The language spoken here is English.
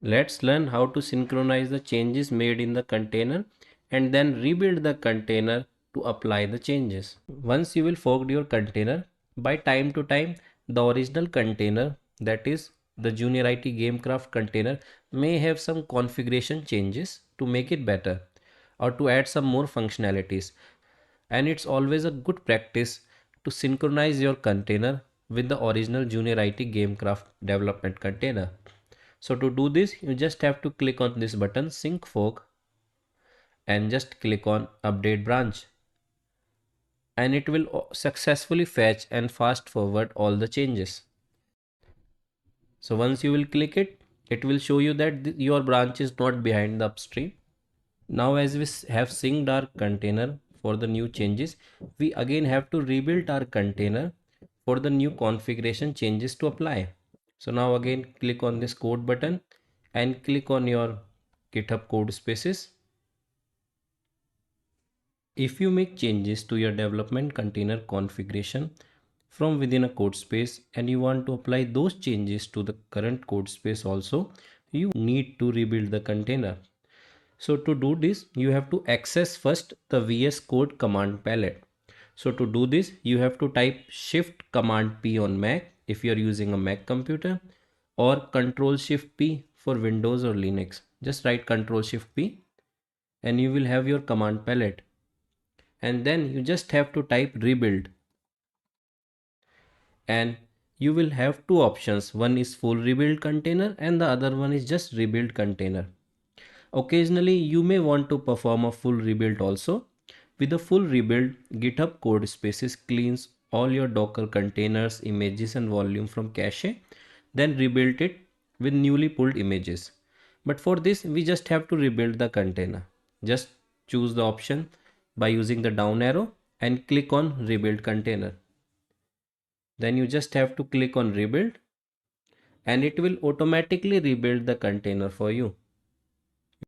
Let's learn how to synchronize the changes made in the container and then rebuild the container to apply the changes. Once you will fork your container, by time to time, the original container, that is the Junior IT Gamecraft container, may have some configuration changes to make it better or to add some more functionalities. And it's always a good practice to synchronize your container with the original Junior IT Gamecraft development container. So to do this, you just have to click on this button sync fork and just click on update branch, and it will successfully fetch and fast forward all the changes. So once you will click it, it will show you that your branch is not behind the upstream. Now as we have synced our container for the new changes, we again have to rebuild our container for the new configuration changes to apply. So now again click on this code button and click on your GitHub code spaces. If you make changes to your development container configuration from within a code space and you want to apply those changes to the current code space also, you need to rebuild the container. So to do this, you have to access first the VS Code command palette. So to do this, you have to type Shift Command P on Mac if you are using a Mac computer, or Control Shift P for Windows or Linux. Just write Control Shift P and you will have your command palette. And then you just have to type rebuild, and you will have two options. One is full rebuild container and the other one is just rebuild container. Occasionally you may want to perform a full rebuild also. With a full rebuild, GitHub code spaces cleans all your Docker containers, images and volume from cache, then rebuild it with newly pulled images. But for this, we just have to rebuild the container. Just choose the option by using the down arrow and click on rebuild container. Then you just have to click on rebuild and it will automatically rebuild the container for you.